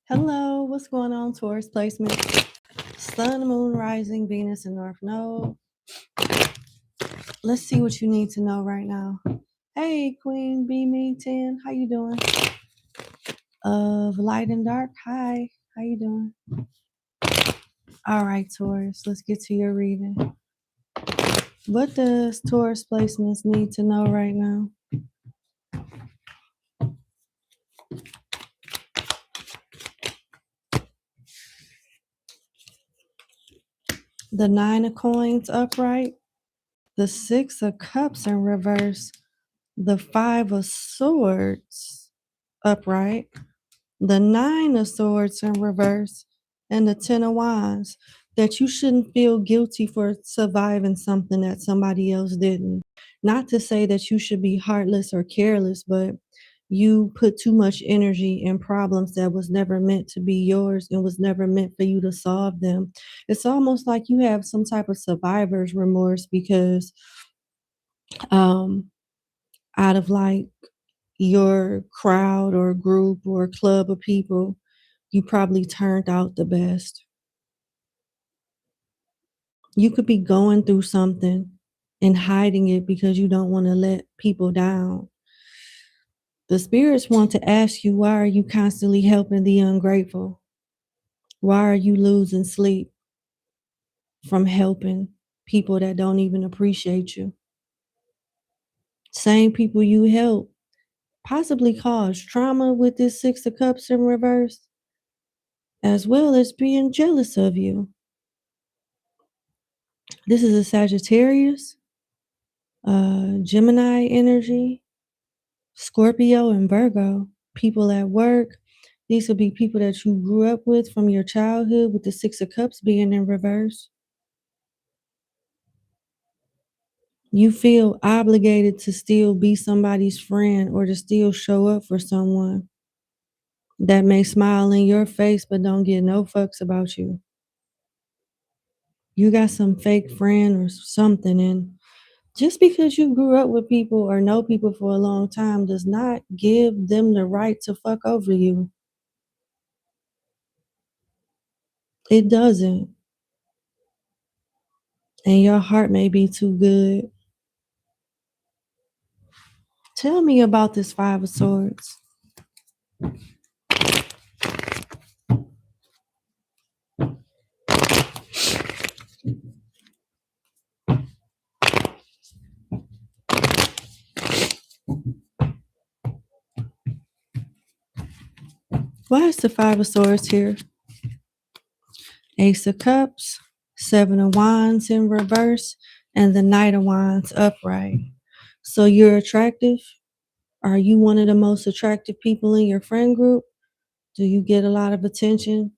Hello, what's going on, Taurus placement? Sun, Moon, Rising, Venus, and North Node. Let's see what you need to know right now. Hey, Queen B Me 10, how you doing? Of Light and Dark, hi, how you doing? All right, Taurus, let's get to your reading. What does Taurus placements need to know right now? The 9 of Coins upright, the 6 of Cups in reverse, the 5 of Swords upright, the 9 of Swords in reverse, and the 10 of Wands. That you shouldn't feel guilty for surviving something that somebody else didn't. Not to say that you should be heartless or careless, but you put too much energy in problems that was never meant to be yours and was never meant for you to solve them. It's almost like you have some type of survivor's remorse because out of like your crowd or group or club of people, you probably turned out the best. You could be going through something and hiding it because you don't want to let people down. The spirits want to ask you, why are you constantly helping the ungrateful? Why are you losing sleep from helping people that don't even appreciate you? Same people you help possibly cause trauma with this 6 of Cups in reverse, as well as being jealous of you. This is a Sagittarius, Gemini energy, Scorpio and Virgo. People at work. These will be people that you grew up with from your childhood, with the 6 of Cups being in reverse. You feel obligated to still be somebody's friend or to still show up for someone that may smile in your face but don't give no fucks about you. You got some fake friend or something, and just because you grew up with people or know people for a long time does not give them the right to fuck over you. It doesn't. And your heart may be too good. Tell me about this 5 of Swords. Why is the 5 of Swords here? Ace of Cups, 7 of Wands in reverse, and the Knight of Wands upright. So you're attractive? Are you one of the most attractive people in your friend group? Do you get a lot of attention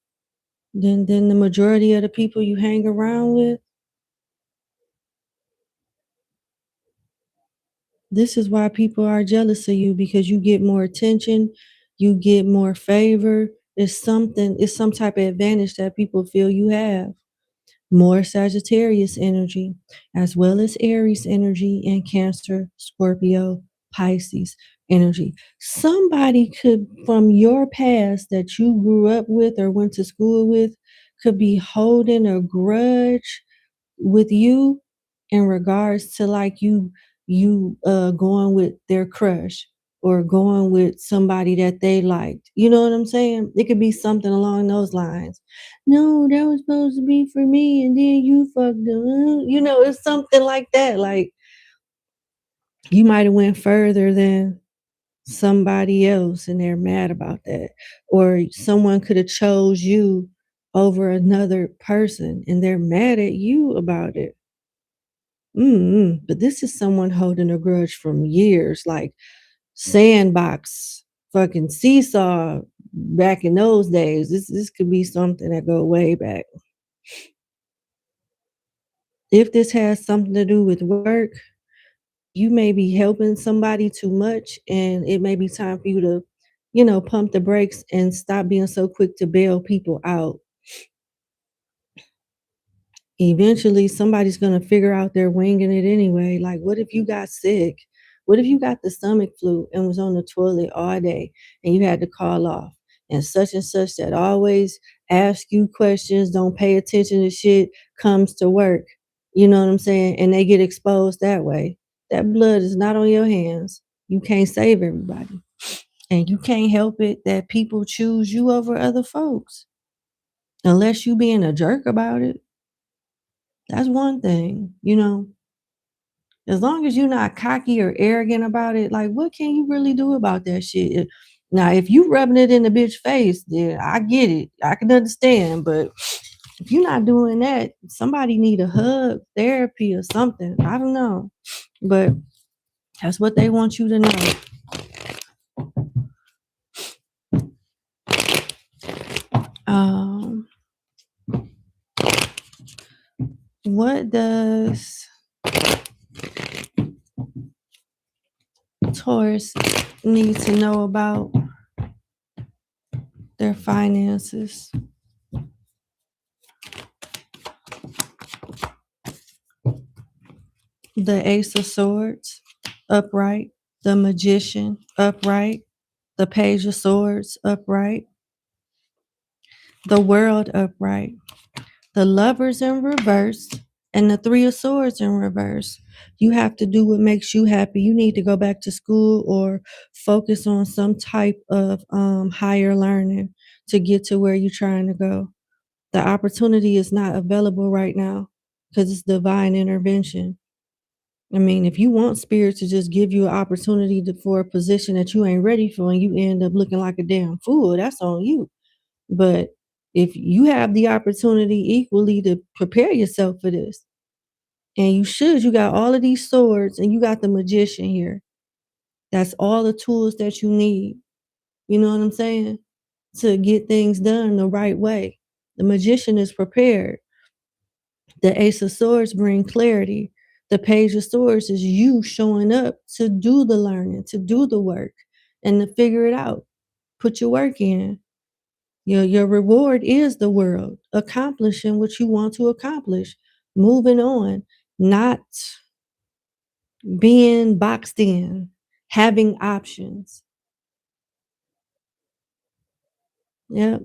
than the majority of the people you hang around with? This is why people are jealous of you, because you get more attention, you get more favor. It's some type of advantage that people feel you have. More Sagittarius energy, as well as Aries energy and Cancer, Scorpio, Pisces energy. Somebody could, from your past that you grew up with or went to school with, could be holding a grudge with you in regards to like you going with their crush or going with somebody that they liked. You know what I'm saying? It could be something along those lines. No, that was supposed to be for me, and then you fucked them. You know, it's something like that. Like you might have went further than somebody else, and they're mad about that. Or someone could have chose you over another person, and they're mad at you about it. But this is someone holding a grudge from years, like sandbox, fucking seesaw back in those days. This could be something that go way back. If this has something to do with work, you may be helping somebody too much, and it may be time for you to, pump the brakes and stop being so quick to bail people out. Eventually, somebody's going to figure out they're winging it anyway. Like, what if you got sick? What if you got the stomach flu and was on the toilet all day and you had to call off? and such that always ask you questions, don't pay attention to shit, comes to work. You know what I'm saying? And they get exposed that way. That blood is not on your hands. You can't save everybody. And you can't help it that people choose you over other folks. Unless you being a jerk about it. That's one thing, you know. As long as you're not cocky or arrogant about it, like what can you really do about that shit? Now, if you rubbing it in the bitch face, then I get it. I can understand. But if you're not doing that, somebody need a hug, therapy, or something. I don't know. But that's what they want you to know. What does Taurus need to know about their finances? The Ace of Swords, upright. The Magician, upright. The Page of Swords, upright. The World, upright. The Lovers in reverse, and the Three of Swords in reverse. You have to do what makes you happy. You need to go back to school or focus on some type of higher learning to get to where you're trying to go. The opportunity is not available right now because it's divine intervention. I mean, if you want spirit to just give you an opportunity for a position that you ain't ready for and you end up looking like a damn fool, that's on you. But if you have the opportunity equally to prepare yourself for this, and you got all of these swords and you got the Magician here. That's all the tools that you need. You know what I'm saying? To get things done the right way. The Magician is prepared. The Ace of Swords bring clarity. The Page of Swords is you showing up to do the learning, to do the work, and to figure it out. Put your work in. Your reward is the world, accomplishing what you want to accomplish, moving on, not being boxed in, having options. Yeah,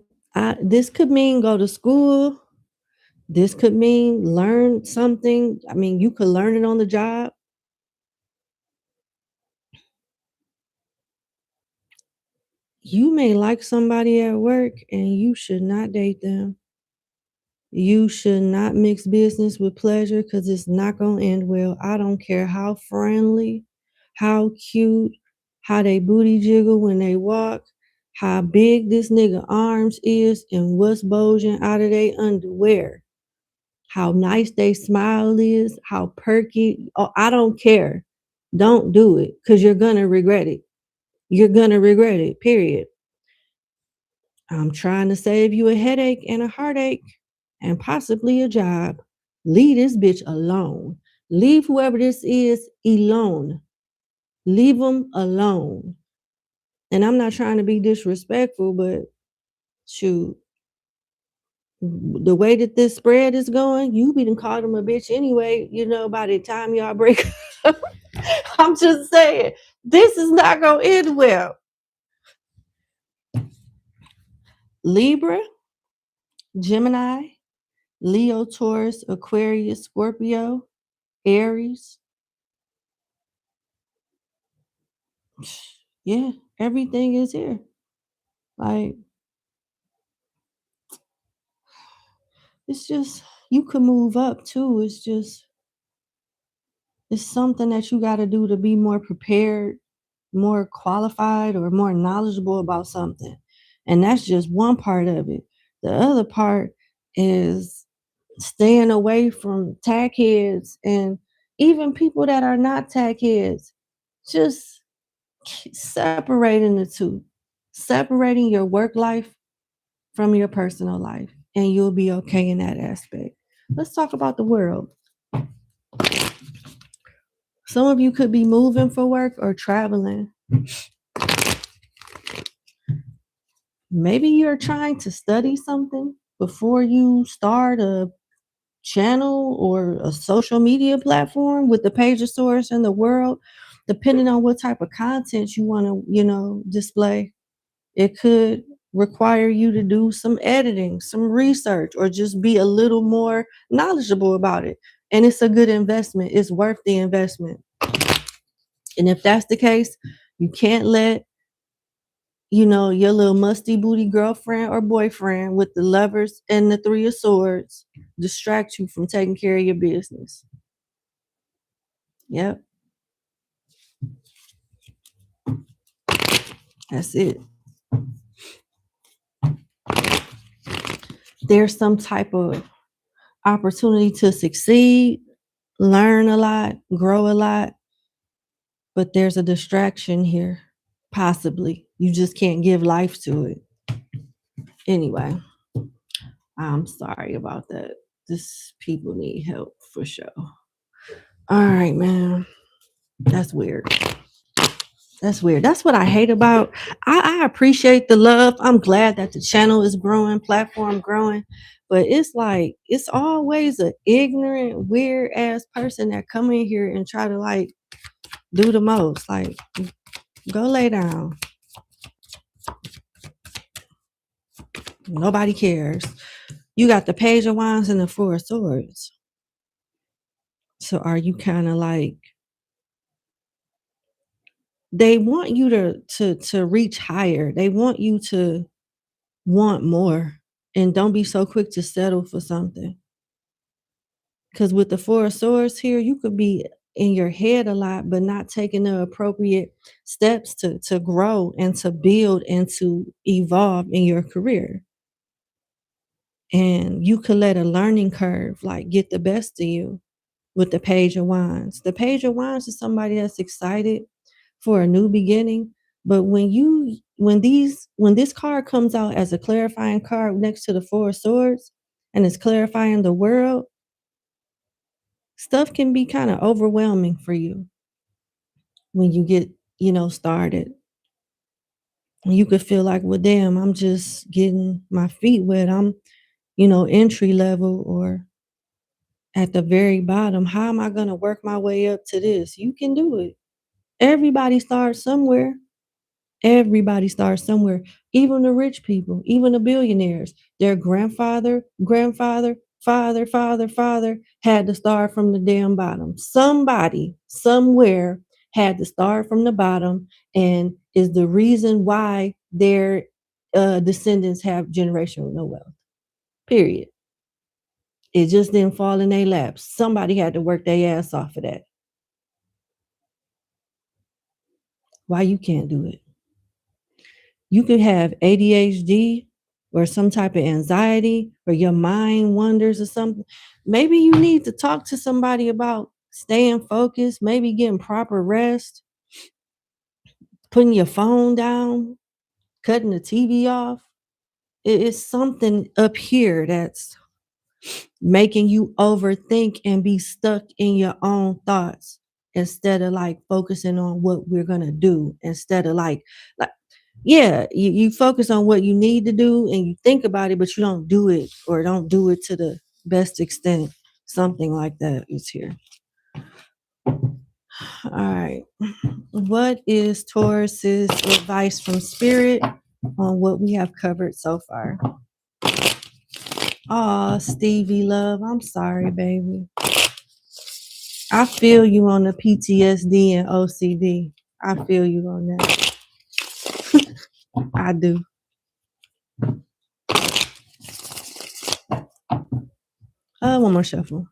this could mean go to school. This could mean learn something. I mean, you could learn it on the job. You may like somebody at work and you should not date them. You should not mix business with pleasure because it's not going to end well. I don't care how friendly, how cute, how they booty jiggle when they walk, how big this nigga arms is and what's bulging out of their underwear, how nice they smile is, how perky. Oh, I don't care. Don't do it because you're going to regret it. You're going to regret it, period. I'm trying to save you a headache and a heartache and possibly a job. Leave this bitch alone. Leave whoever this is alone. Leave them alone. And I'm not trying to be disrespectful, but shoot, the way that this spread is going, you be done called him a bitch anyway, you know, by the time y'all break up. I'm just saying, this is not going to end well. Libra, Gemini, Leo, Taurus, Aquarius, Scorpio, Aries. Yeah, everything is here. Like, it's just, you could move up too. It's something that you got to do to be more prepared, more qualified, or more knowledgeable about something. And that's just one part of it. The other part is staying away from tag heads and even people that are not tag heads. Just separating the two, separating your work life from your personal life, and you'll be okay in that aspect. Let's talk about the world. Some of you could be moving for work or traveling. Maybe you're trying to study something before you start a channel or a social media platform with the Page of Swords in the world, depending on what type of content you want to, display. It could require you to do some editing, some research, or just be a little more knowledgeable about it. And it's a good investment. It's worth the investment. And if that's the case, you can't let, your little musty booty girlfriend or boyfriend with the lovers and the three of swords distract you from taking care of your business. Yep. That's it. There's some type of opportunity to succeed, learn a lot, grow a lot, but there's a distraction here, possibly. You just can't give life to it. Anyway, I'm sorry about that. This people need help for sure. All right, man. That's weird. That's weird. That's what I hate about. I appreciate the love. I'm glad that the channel is growing, platform growing, but it's like it's always an ignorant, weird ass person that come in here and try to like do the most. Like, go lay down. Nobody cares. You got the Page of Wands and the Four of Swords. So are you kind of like, they want you to reach higher. They want you to want more, and don't be so quick to settle for something. Because with the Four of Swords here, you could be in your head a lot, but not taking the appropriate steps to grow and to build and to evolve in your career. And you could let a learning curve like get the best of you with the Page of Wands. The Page of Wands is somebody that's excited for a new beginning. But when this card comes out as a clarifying card next to the Four of Swords and it's clarifying the world, stuff can be kind of overwhelming for you when you get, started. You could feel like, well, damn, I'm just getting my feet wet. I'm, entry level or at the very bottom. How am I going to work my way up to this? You can do it. Everybody starts somewhere. Everybody starts somewhere. Even the rich people, even the billionaires, their grandfather, father had to start from the damn bottom. Somebody, somewhere had to start from the bottom and is the reason why their descendants have generational wealth. Period. It just didn't fall in their laps. Somebody had to work their ass off of that. Why you can't do it? You could have ADHD or some type of anxiety or your mind wanders or something. Maybe you need to talk to somebody about staying focused, maybe getting proper rest, putting your phone down, cutting the TV off. It's something up here that's making you overthink and be stuck in your own thoughts instead of like focusing on what we're going to do, instead of like yeah, you focus on what you need to do and you think about it, but you don't do it or don't do it to the best extent. Something like that is here. All right. What is Taurus's advice from Spirit on what we have covered so far? Oh, Stevie love, I'm sorry, baby. I feel you on the PTSD and OCD. I feel you on that. I do. One more shuffle.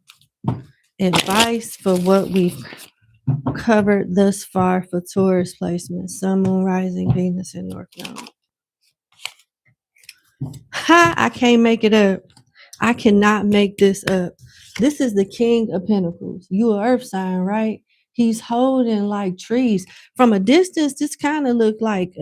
Advice for what we've covered thus far for Taurus placement: Sun, Moon, Rising, Venus, and North Node. Ha! I can't make it up. I cannot make this up. This is the King of Pentacles. You are Earth sign, right? He's holding like trees. From a distance, this kind of look like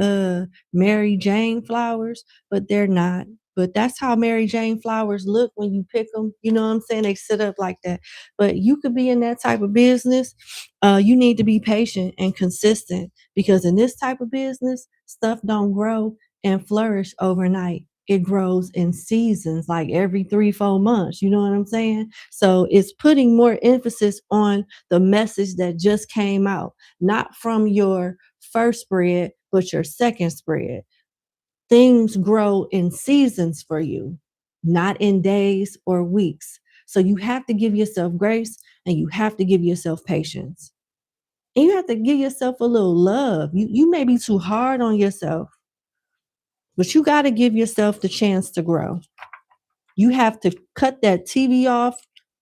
Mary Jane flowers, but they're not. But that's how Mary Jane flowers look when you pick them. You know what I'm saying? They sit up like that. But you could be in that type of business. You need to be patient and consistent, because in this type of business, stuff don't grow and flourish overnight. It grows in seasons, like every 3-4 months. You know what I'm saying? So it's putting more emphasis on the message that just came out, not from your first spread, but your second spread. Things grow in seasons for you, not in days or weeks. So you have to give yourself grace and you have to give yourself patience. And you have to give yourself a little love. You may be too hard on yourself, but you got to give yourself the chance to grow. You have to cut that TV off,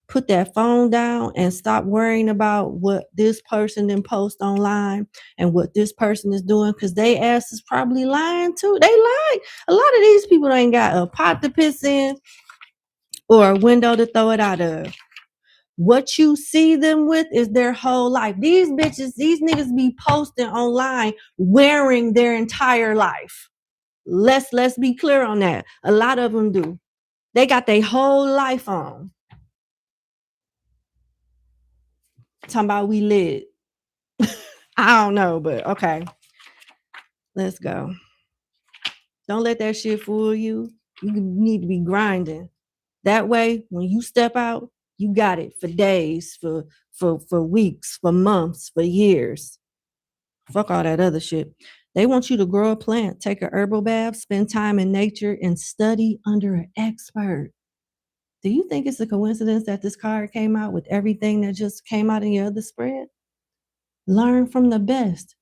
put that phone down, and stop worrying about what this person then post online and what this person is doing, because they ass is probably lying too. They lie. A lot of these people ain't got a pot to piss in or a window to throw it out of. What you see them with is their whole life. These bitches, these niggas be posting online wearing their entire life. Let's be clear on that. A lot of them do. They got their whole life on. Talking about we lit. I don't know, but okay. Let's go. Don't let that shit fool you. You need to be grinding. That way, when you step out, you got it for days, for weeks, for months, for years. Fuck all that other shit. They want you to grow a plant, take a herbal bath, spend time in nature, and study under an expert. Do you think it's a coincidence that this card came out with everything that just came out in your other spread? Learn from the best.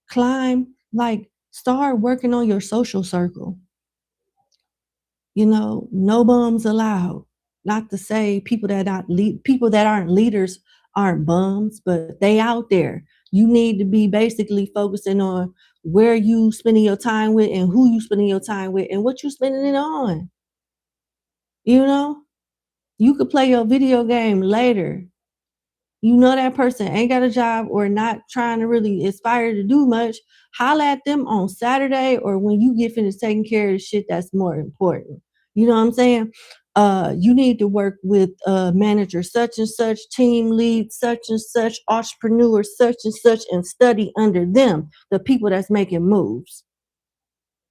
Climb, like start working on your social circle. You know, no bums allowed. Not to say people that aren't leaders aren't bums, but they out there. You need to be basically focusing on where you spending your time with and who you spending your time with and what you spending it on. You know, you could play your video game later. You know that person ain't got a job or not trying to really aspire to do much. Holla at them on Saturday or when you get finished taking care of the shit that's more important. You know what I'm saying? You need to work with manager such and such, team lead such and such, entrepreneur such and study under them, the people that's making moves.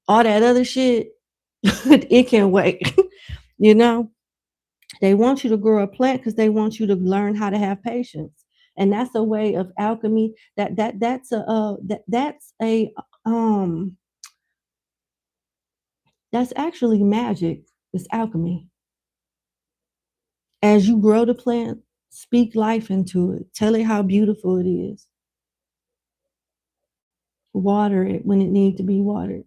All that other shit, it can wait. You know? They want you to grow a plant because they want you to learn how to have patience, and that's a way of alchemy. That's actually magic. It's alchemy. As you grow the plant, speak life into it. Tell it how beautiful it is. Water it when it needs to be watered.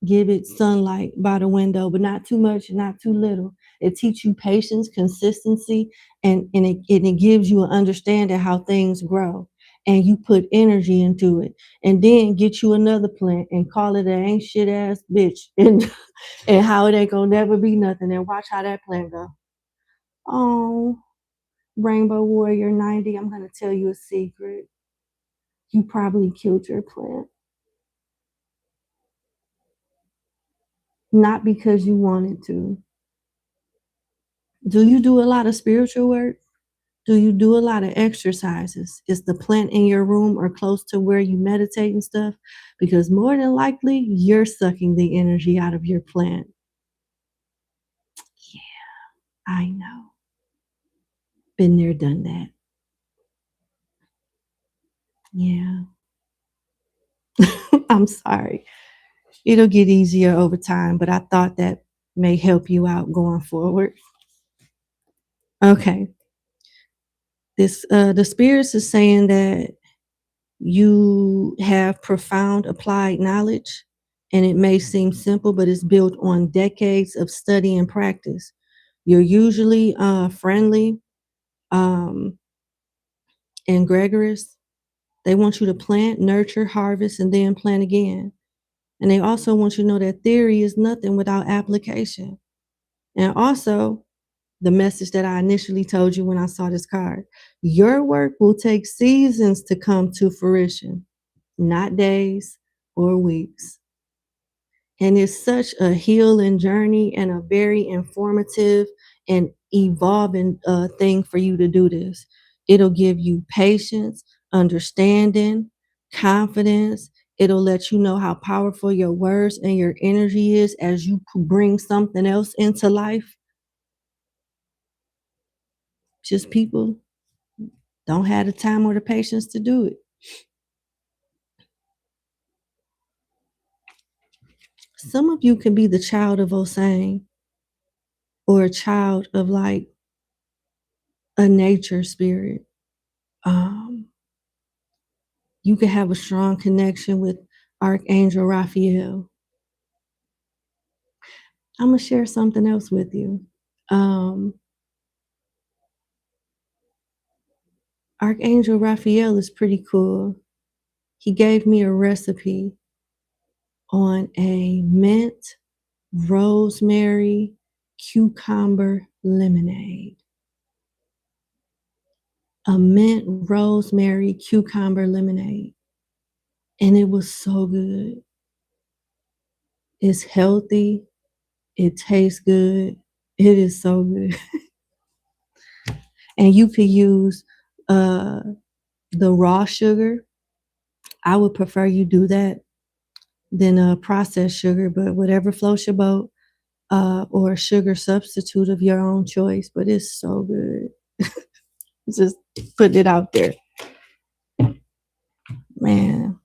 Give it sunlight by the window, but not too much, not too little. It teaches you patience, consistency, and it gives you an understanding how things grow. And you put energy into it, and then get you another plant and call it an ain't shit ass bitch, and how it ain't gonna never be nothing. And watch how that plant go. Oh, Rainbow Warrior 90, I'm gonna tell you a secret. You probably killed your plant. Not because you wanted to. Do you do a lot of spiritual work? Do you do a lot of exercises? Is the plant in your room or close to where you meditate and stuff? Because more than likely, you're sucking the energy out of your plant. Yeah, I know. Been there, done that. Yeah. I'm sorry. It'll get easier over time, but I thought that may help you out going forward. Okay. The spirits is saying that you have profound applied knowledge, and it may seem simple, but it's built on decades of study and practice. You're usually friendly and gregarious. They want you to plant, nurture, harvest, and then plant again. And they also want you to know that theory is nothing without application. And also, the message that I initially told you when I saw this card, your work will take seasons to come to fruition, not days or weeks. And it's such a healing journey and a very informative and evolving thing for you to do this. It'll give you patience, understanding, confidence. It'll let you know how powerful your words and your energy is as you bring something else into life. Just people don't have the time or the patience to do it. Some of you can be the child of ALLSIGNS or a child of like a nature spirit. You can have a strong connection with Archangel Raphael. I'm going to share something else with you. Archangel Raphael is pretty cool. He gave me a recipe on a mint, rosemary, cucumber lemonade. A mint, rosemary, cucumber lemonade. And it was so good. It's healthy. It tastes good. It is so good. And you could use the raw sugar. I would prefer you do that than processed sugar, but whatever floats your boat, or a sugar substitute of your own choice. But it's so good. Just putting it out there. Man,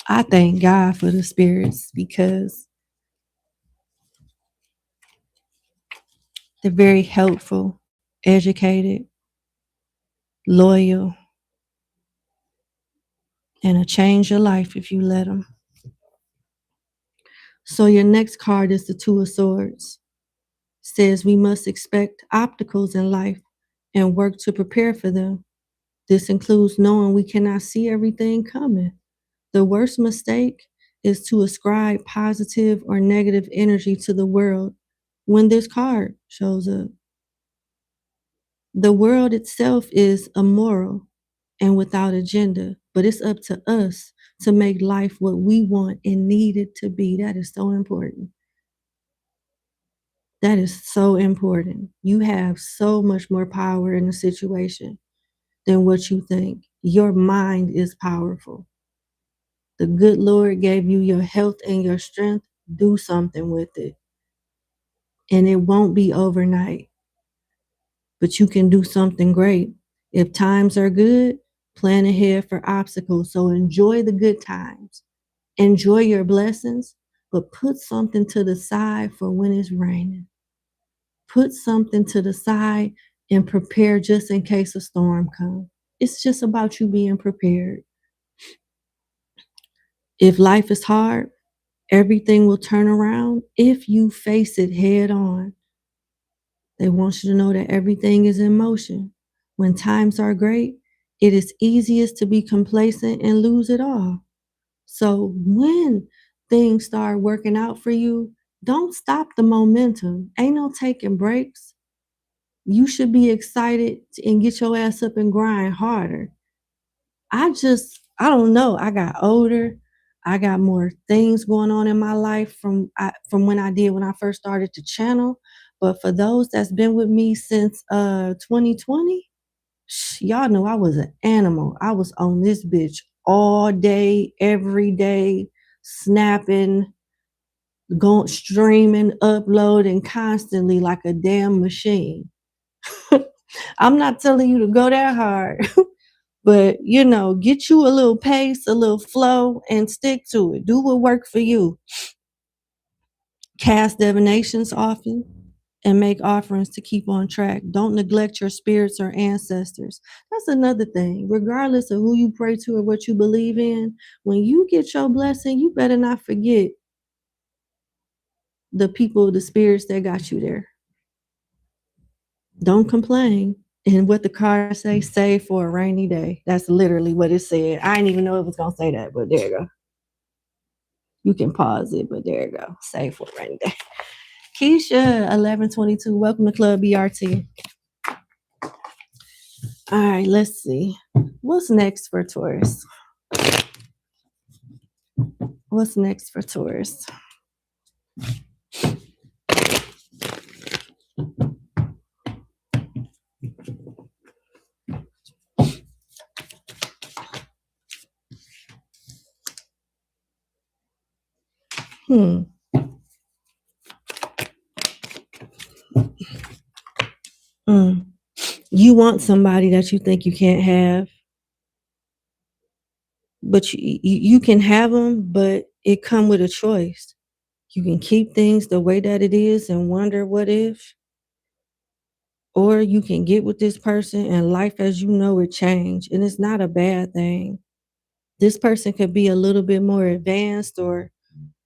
I thank God for the spirits because they're very helpful, educated, loyal, and will change your life if you let them. So your next card is the Two of Swords. Says we must expect obstacles in life and work to prepare for them. This includes knowing we cannot see everything coming. The worst mistake is to ascribe positive or negative energy to the world when this card shows up. The world itself is immoral and without agenda, but it's up to us to make life what we want and need it to be. That is so important. That is so important. You have so much more power in a situation than what you think. Your mind is powerful. The good Lord gave you your health and your strength. Do something with it. And it won't be overnight, but you can do something great. If times are good, plan ahead for obstacles. So enjoy the good times. Enjoy your blessings, but put something to the side for when it's raining. Put something to the side and prepare just in case a storm comes. It's just about you being prepared. If life is hard, everything will turn around if you face it head on. They want you to know that everything is in motion. When times are great, it is easiest to be complacent and lose it all. So when things start working out for you, don't stop the momentum. Ain't no taking breaks. You should be excited and get your ass up and grind harder. I don't know. I got older. I got more things going on in my life from when I first started to channel. But for those that's been with me since 2020, y'all know I was an animal. I was on this bitch all day, every day, snapping, going streaming, uploading constantly like a damn machine. I'm not telling you to go that hard. But, get you a little pace, a little flow, and stick to it. Do what works for you. Cast divinations often and make offerings to keep on track. Don't neglect your spirits or ancestors. That's another thing. Regardless of who you pray to or what you believe in, when you get your blessing, you better not forget the people, the spirits that got you there. Don't complain. And what the card say, save for a rainy day. That's literally what it said. I didn't even know it was going to say that, but there you go. You can pause it, but there you go. Save for a rainy day. Keisha, 1122, welcome to Club BRT. All right, let's see. What's next for Taurus? What's next for Taurus? You want somebody that you think you can't have, but you can have them, but it come with a choice. You can keep things the way that it is and wonder what if, or you can get with this person and life as you know it change. And it's not a bad thing. This person could be a little bit more advanced or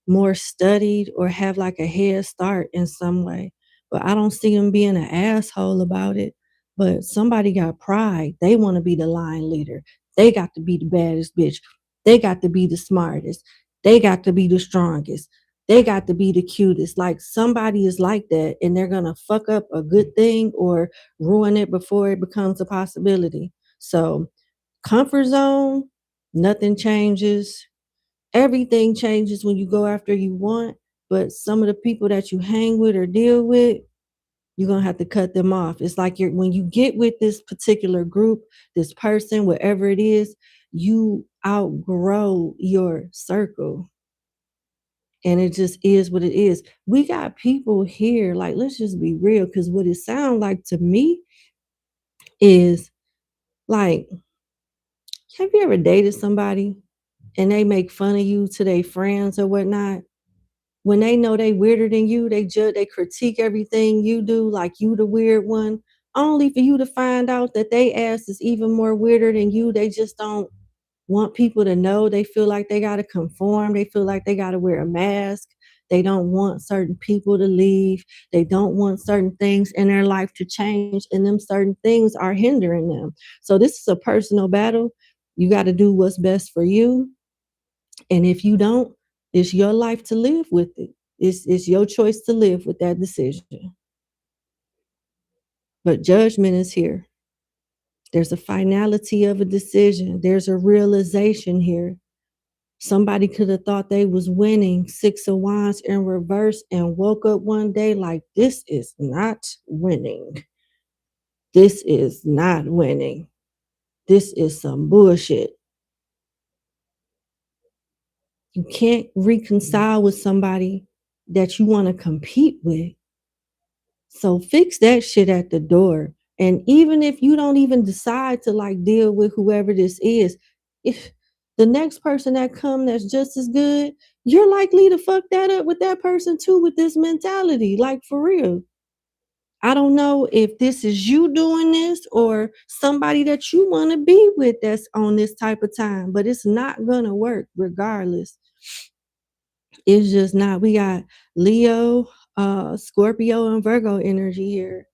more studied or have like a head start in some way. But I don't see them being an asshole about it. But somebody got pride. They want to be the line leader. They got to be the baddest bitch. They got to be the smartest. They got to be the strongest. They got to be the cutest. Like somebody is like that and they're going to fuck up a good thing or ruin it before it becomes a possibility. So, comfort zone, nothing changes. Everything changes when you go after you want, but some of the people that you hang with or deal with, you're gonna have to cut them off. It's like when you get with this particular group, this person, whatever it is, you outgrow your circle. And it just is what it is. We got people here, like, let's just be real, because what it sounds like to me is like, have you ever dated somebody and they make fun of you to their friends or whatnot? When they know they weirder than you, they judge, they critique everything you do, like you the weird one, only for you to find out that they ass is even more weirder than you. They just don't want people to know. They feel like they got to conform. They feel like they got to wear a mask. They don't want certain people to leave. They don't want certain things in their life to change, and them certain things are hindering them. So this is a personal battle. You got to do what's best for you. And if you don't, it's your life to live with it. It's your choice to live with that decision. But judgment is here. There's a finality of a decision. There's a realization here. Somebody could have thought they was winning 6 of Wands in reverse and woke up one day like, this is not winning. This is not winning. This is some bullshit. You can't reconcile with somebody that you want to compete with. So fix that shit at the door. And even if you don't even decide to like deal with whoever this is, if the next person that come that's just as good, you're likely to fuck that up with that person too, with this mentality. Like for real. I don't know if this is you doing this or somebody that you want to be with that's on this type of time, but it's not gonna work regardless. It's just not. We got Leo, Scorpio, and Virgo energy here.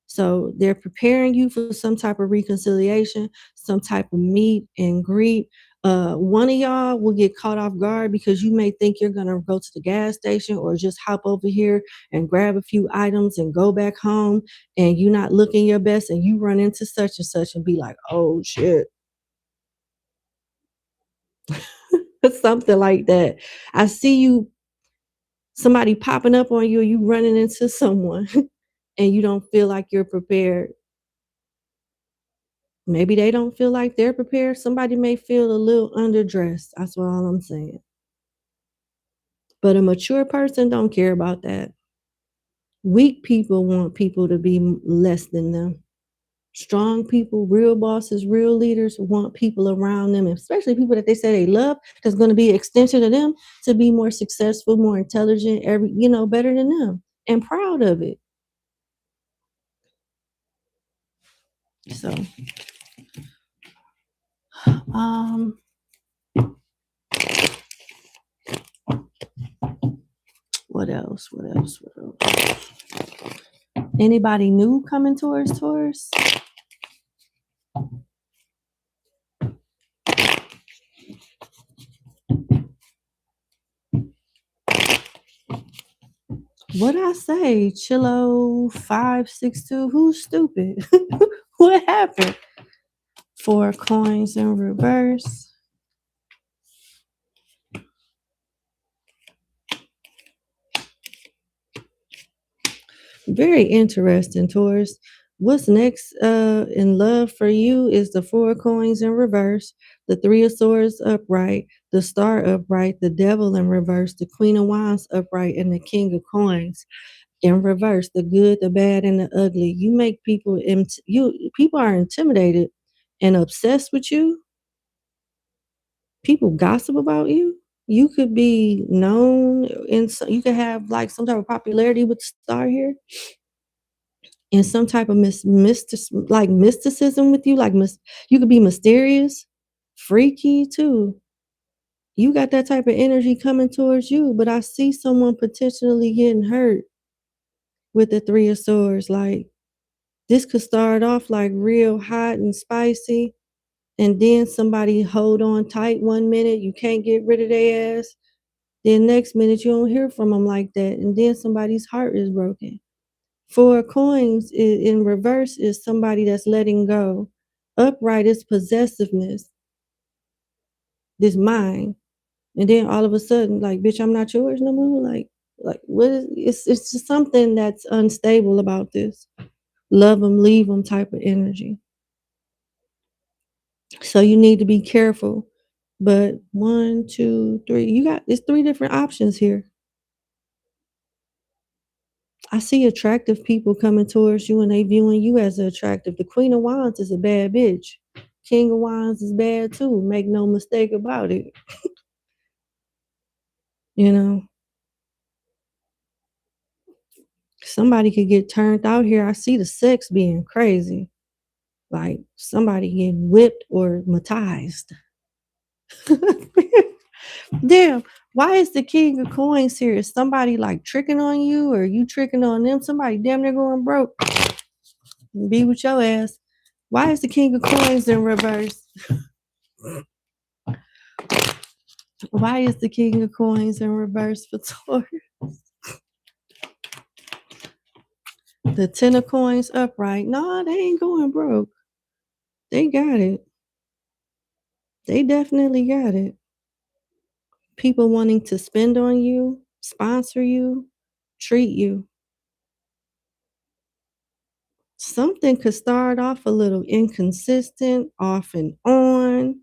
So they're preparing you for some type of reconciliation, some type of meet and greet. One of y'all will get caught off guard because you may think you're gonna go to the gas station or just hop over here and grab a few items and go back home, and you're not looking your best, and you run into such and such and be like, "Oh shit," something like that. I see you, somebody popping up on you, or you running into someone, and you don't feel like you're prepared. Maybe they don't feel like they're prepared. Somebody may feel a little underdressed. That's all I'm saying. But a mature person don't care about that. Weak people want people to be less than them. Strong people, real bosses, real leaders want people around them, especially people that they say they love, that's going to be an extension of them, to be more successful, more intelligent, better than them, and proud of it. So, what else? What else? What else? Anybody new coming towards Taurus? What I say? Chillo 562. Who's stupid? What happened? 4 coins in reverse. Very interesting, Taurus. What's next in love for you is the 4 coins in reverse, the 3 of Swords upright, the Star upright, the Devil in reverse, the Queen of Wands upright, and the King of Coins in reverse. The good, the bad, and the ugly. You make people people are intimidated and obsessed with you. People gossip about you. You could be known you could have like some type of popularity with the star here and some type of mysticism with you. Like you could be mysterious, freaky too. You got that type of energy coming towards you, but I see someone potentially getting hurt with the Three of Swords. Like this could start off like real hot and spicy, and then somebody hold on tight 1 minute, you can't get rid of their ass. Then next minute you don't hear from them like that, and then somebody's heart is broken. Four of Coins in reverse is somebody that's letting go. Upright is possessiveness, this mind. And then all of a sudden, like, bitch, I'm not yours no more. Like what is it's just something that's unstable about this. Love them, leave them type of energy. So you need to be careful. But 1, 2, 3, it's 3 different options here. I see attractive people coming towards you and they viewing you as attractive. The Queen of Wands is a bad bitch. King of Wands is bad too. Make no mistake about it. You know, somebody could get turned out here. I see the sex being crazy. Like somebody getting whipped or matized. Damn, why is the King of Coins here? Is somebody like tricking on you or you tricking on them? Somebody damn near going broke. Be with your ass. Why is the King of Coins in reverse? Why is the King of Coins in reverse for Taurus? The Ten of Coins upright. No, they ain't going broke. They got it. They definitely got it. People wanting to spend on you, sponsor you, treat you. Something could start off a little inconsistent, off and on.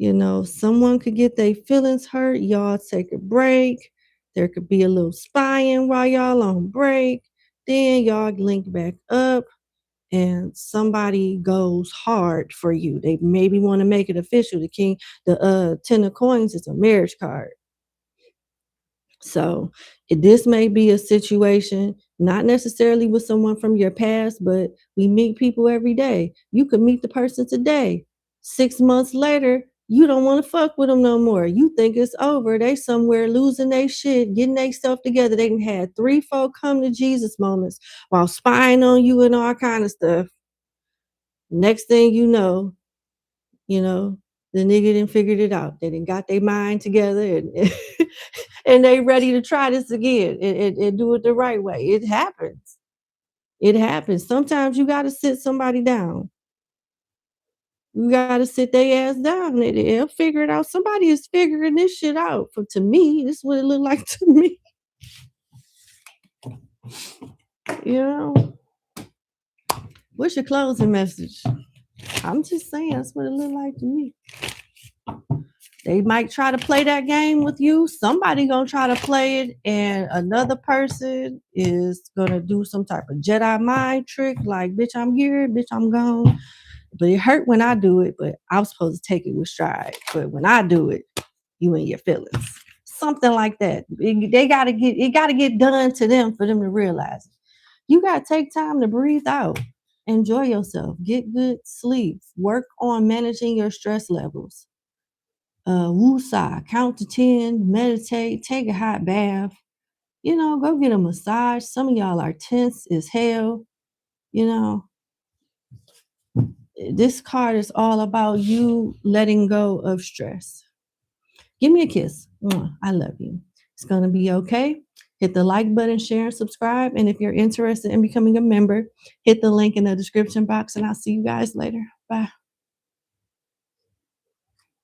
You know, someone could get their feelings hurt. Y'all take a break. There could be a little spying while y'all on break. Then y'all link back up and somebody goes hard for you. They maybe want to make it official. The Ten of Coins is a marriage card. So this may be a situation, not necessarily with someone from your past, but we meet people every day. You could meet the person today. 6 months later, you don't want to fuck with them no more. You think it's over. They somewhere losing their shit, getting themselves together. They done had 3, 4 come to Jesus moments while spying on you and all kind of stuff. Next thing you know, the nigga done figured it out. They done got their mind together and and they ready to try this again and do it the right way. It happens. It happens. Sometimes you got to sit somebody down. You got to sit their ass down and they'll figure it out. Somebody is figuring this shit out. To me, this is what it looked like to me. You know? What's your closing message? I'm just saying, that's what it looked like to me. They might try to play that game with you. Somebody gonna try to play it, and another person is gonna do some type of Jedi mind trick, like, bitch, I'm here, bitch, I'm gone. But it hurt when I do it, but I was supposed to take it with stride. But when I do it, you in your feelings. Something like that. It gotta get done to them for them to realize it. You gotta take time to breathe out. Enjoy yourself. Get good sleep. Work on managing your stress levels. Woosah, count to 10, meditate, take a hot bath, you know, go get a massage. Some of y'all are tense as hell. You know, this card is all about you letting go of stress. Give me a kiss. I love you. It's going to be okay. Hit the like button, share, and subscribe. And if you're interested in becoming a member, hit the link in the description box, and I'll see you guys later. Bye.